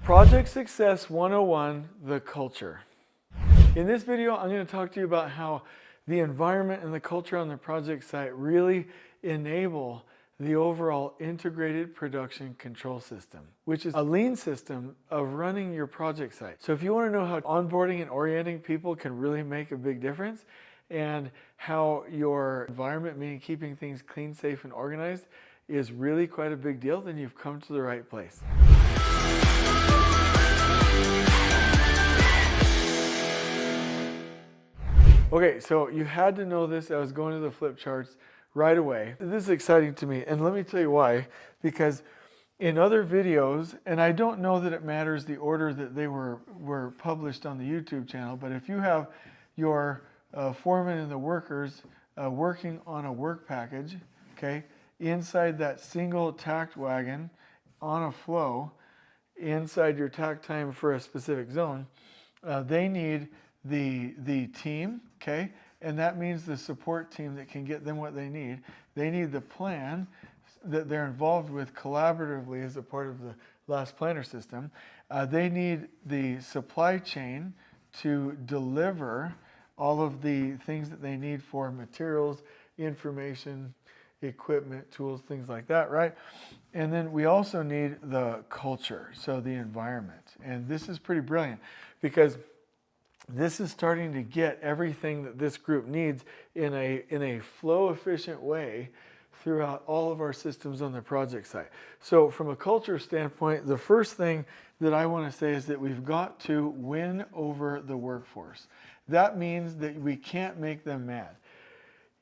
Project Success 101, the culture. In this video, I'm going to talk to you about how the environment and the culture on the project site really enable the overall integrated production control system, which is a lean system of running your project site. So if you want to know how onboarding and orienting people can really make a big difference, and how your environment, meaning keeping things clean, safe, and organized, is really quite a big deal, then you've come to the right place. Okay, so you had to know this. I was going to the flip charts right away. This is exciting to me, and let me tell you why. Because in other videos, and I don't know that it matters the order that they were published on the YouTube channel, but if you have your foreman and the workers working on a work package, okay, inside that single tacked wagon on a flow, inside your tack time for a specific zone, they need the team, okay, and that means the support team that can get them what they need. They need the plan that they're involved with collaboratively as a part of the last planner system. They need the supply chain to deliver all of the things that they need for materials, information, equipment, tools, things like that, right? And then we also need the culture, so the environment. And this is pretty brilliant because this is starting to get everything that this group needs in a flow efficient way throughout all of our systems on the project site. So from a culture standpoint, the first thing that I want to say is that we've got to win over the workforce. That means that we can't make them mad.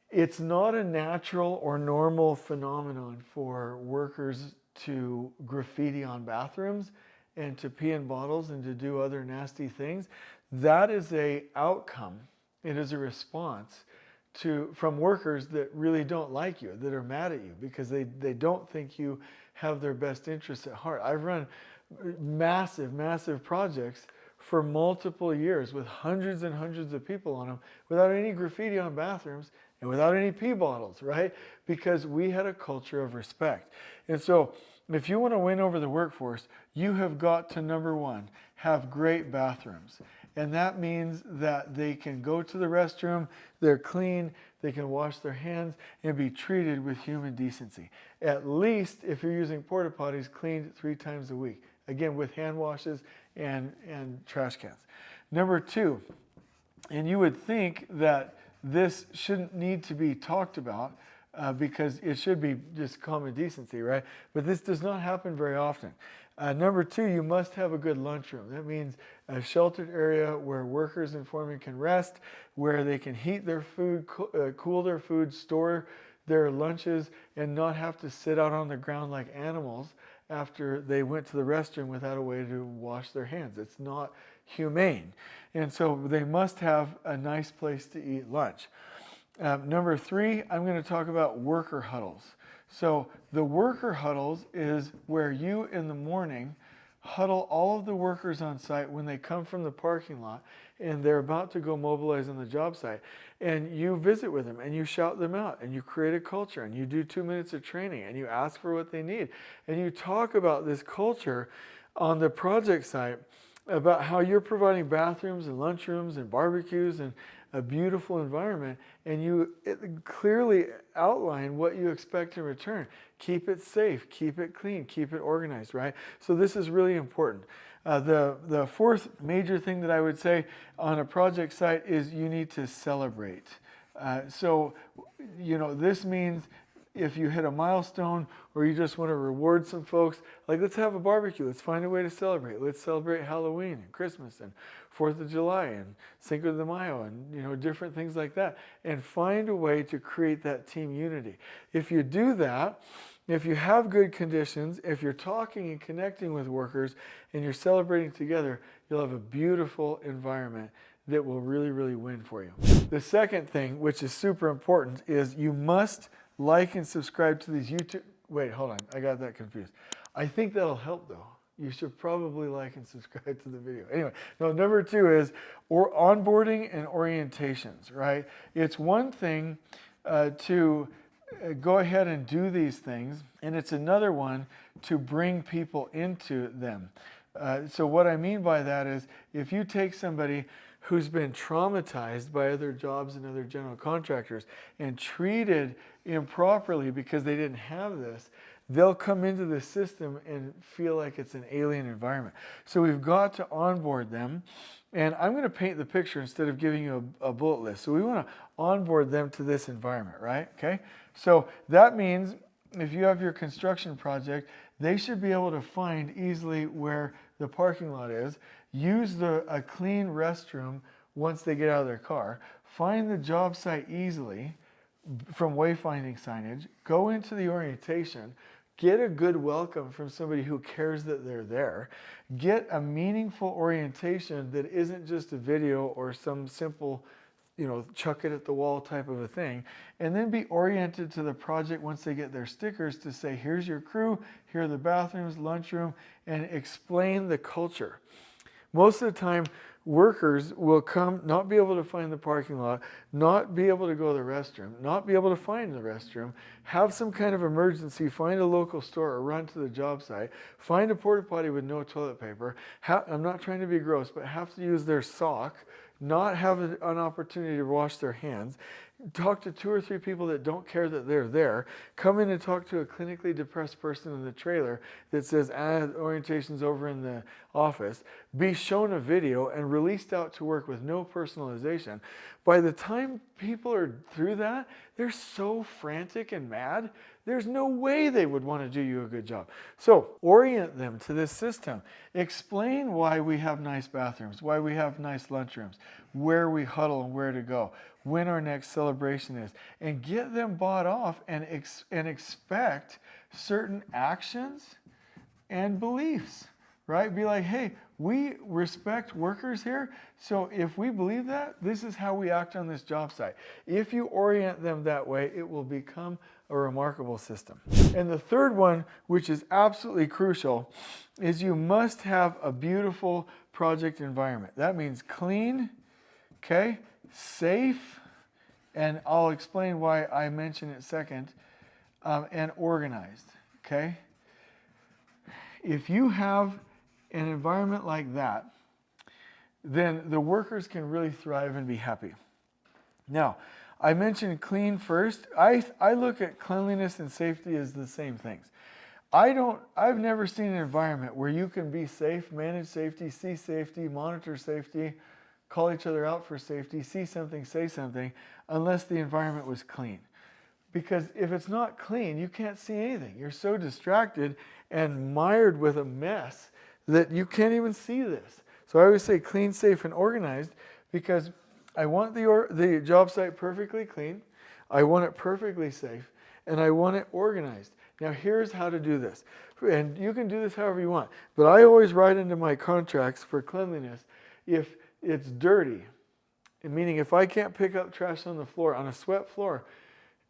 It's not a natural or normal phenomenon for workers to graffiti on bathrooms and to pee in bottles and to do other nasty things. That is an outcome. It is a response from workers that really don't like you, that are mad at you because they don't think you have their best interests at heart. I've run massive projects for multiple years with hundreds and hundreds of people on them without any graffiti on bathrooms and without any pee bottles, right? Because we had a culture of respect. And so if you want to win over the workforce, you have got to, number one, have great bathrooms. And that means that they can go to the restroom, they're clean, they can wash their hands and be treated with human decency. At least, if you're using porta potties, cleaned 3 times a week. Again, with hand washes and trash cans. Number two, and you would think that this shouldn't need to be talked about because it should be just common decency, right? But this does not happen very often. Number two, you must have a good lunchroom. That means a sheltered area where workers and foremen can rest, where they can heat their food, cool their food, store their lunches, and not have to sit out on the ground like animals after they went to the restroom without a way to wash their hands. It's not humane. And so they must have a nice place to eat lunch. Number three, I'm going to talk about worker huddles. So the worker huddles is where you in the morning huddle all of the workers on site when they come from the parking lot and they're about to go mobilize on the job site. And you visit with them and you shout them out and you create a culture and you do 2 minutes of training and you ask for what they need. And you talk about this culture on the project site about how you're providing bathrooms and lunchrooms and barbecues and a beautiful environment, and you clearly outline what you expect in return. Keep it safe, keep it clean, keep it organized, right? So this is really important. The fourth major thing that I would say on a project site is you need to celebrate. So, you know, this means if you hit a milestone or you just want to reward some folks, like let's have a barbecue. Let's find a way to celebrate. Let's celebrate Halloween and Christmas and 4th of July and Cinco de Mayo and, you know, different things like that. And find a way to create that team unity. If you do that, if you have good conditions, if you're talking and connecting with workers and you're celebrating together, you'll have a beautiful environment that will really, really win for you. The second thing, which is super important, is you must like and subscribe to these YouTube. Wait, hold on. I got that confused. I think that'll help though. You should probably like and subscribe to the video. Anyway, no, number two is onboarding and orientations, right? It's one thing to go ahead and do these things, and it's another one to bring people into them. So what I mean by that is if you take somebody who's been traumatized by other jobs and other general contractors and treated improperly because they didn't have this, they'll come into the system and feel like it's an alien environment. So we've got to onboard them. And I'm going to paint the picture instead of giving you a bullet list. So we want to onboard them to this environment, right? Okay. So that means if you have your construction project, they should be able to find easily where the parking lot is, use a clean restroom once they get out of their car, find the job site easily from wayfinding signage, go into the orientation, get a good welcome from somebody who cares that they're there, get a meaningful orientation that isn't just a video or some simple, chuck it at the wall type of a thing, and then be oriented to the project once they get their stickers to say, here's your crew, here are the bathrooms, lunchroom, and explain the culture. Most of the time, workers will come, not be able to find the parking lot, not be able to go to the restroom, not be able to find the restroom, have some kind of emergency, find a local store or run to the job site, find a porta potty with no toilet paper. I'm not trying to be gross, but have to use their sock, not have an opportunity to wash their hands, talk to 2 or 3 people that don't care that they're there, come in and talk to a clinically depressed person in the trailer that says, orientation's over in the office, be shown a video and released out to work with no personalization. By the time people are through that, they're so frantic and mad, there's no way they would want to do you a good job. So orient them to this system. Explain why we have nice bathrooms, why we have nice lunchrooms, where we huddle and where to go, when our next celebration is, and get them bought off and expect certain actions and beliefs, right? Be like, hey, we respect workers here, so if we believe that, this is how we act on this job site. If you orient them that way, it will become a remarkable system. And the third one, which is absolutely crucial, is you must have a beautiful project environment. That means clean, okay, safe, and I'll explain why I mention it second, and organized, okay? If you have an environment like that, then the workers can really thrive and be happy. Now, I mentioned clean first. I look at cleanliness and safety as the same things. I've never seen an environment where you can be safe, manage safety, see safety, monitor safety, call each other out for safety, see something, say something, unless the environment was clean. Because if it's not clean, you can't see anything. You're so distracted and mired with a mess that you can't even see this. So I always say clean, safe, and organized because I want the job site perfectly clean, I want it perfectly safe, and I want it organized. Now here's how to do this. And you can do this however you want, but I always write into my contracts for cleanliness if it's dirty, meaning if I can't pick up trash on the floor, on a swept floor,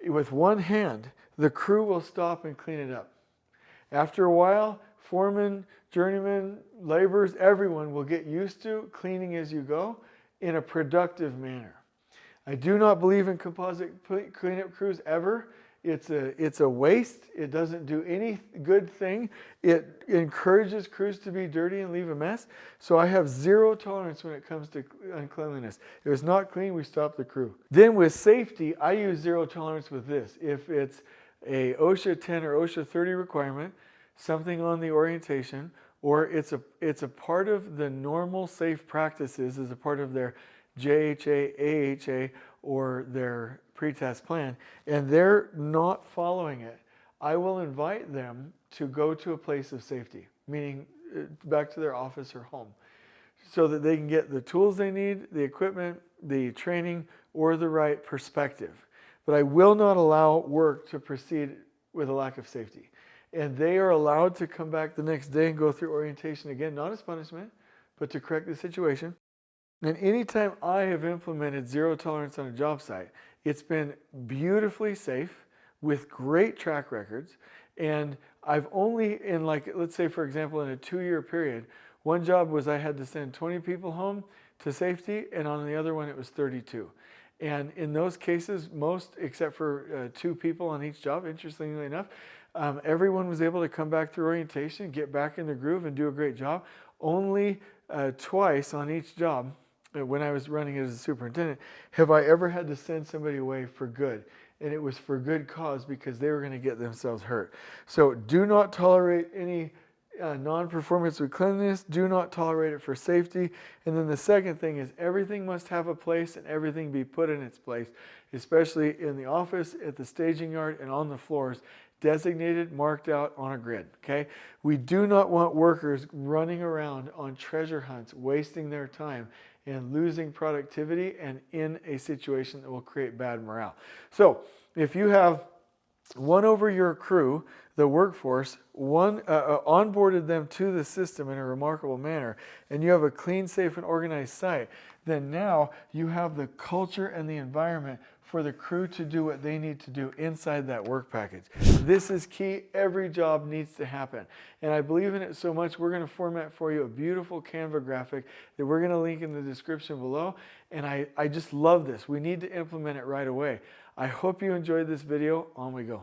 with one hand, the crew will stop and clean it up. After a while, foremen, journeymen, laborers, everyone will get used to cleaning as you go in a productive manner. I do not believe in composite cleanup crews ever. It's a waste. It doesn't do any good thing. It encourages crews to be dirty and leave a mess. So I have zero tolerance when it comes to uncleanliness. If it's not clean, we stop the crew. Then with safety, I use zero tolerance with this. If it's a OSHA 10 or OSHA 30 requirement, something on the orientation, or it's a part of the normal safe practices as a part of their JHA, AHA, or their pretest plan, and they're not following it, I will invite them to go to a place of safety, meaning back to their office or home, so that they can get the tools they need, the equipment, the training, or the right perspective. But I will not allow work to proceed with a lack of safety. And they are allowed to come back the next day and go through orientation again, not as punishment, but to correct the situation. And anytime I have implemented zero tolerance on a job site, it's been beautifully safe with great track records. And I've only, in let's say for example, in a 2-year period, one job was I had to send 20 people home to safety, and on the other one it was 32. And in those cases, most, except for 2 people on each job, interestingly enough, everyone was able to come back through orientation, get back in the groove, and do a great job. only twice on each job, when I was running it as a superintendent, have I ever had to send somebody away for good. And it was for good cause because they were going to get themselves hurt. So do not tolerate any non-performance with cleanliness. Do not tolerate it for safety. And then the second thing is everything must have a place and everything be put in its place, especially in the office, at the staging yard, and on the floors, designated, marked out on a grid, okay? We do not want workers running around on treasure hunts, wasting their time and losing productivity and in a situation that will create bad morale. So if you have won over your crew, the workforce, onboarded them to the system in a remarkable manner, and you have a clean, safe, and organized site, then now you have the culture and the environment for the crew to do what they need to do inside that work package. This is key. Every job needs to happen. And I believe in it so much, we're going to format for you a beautiful Canva graphic that we're going to link in the description below. And I just love this. We need to implement it right away. I hope you enjoyed this video. On we go.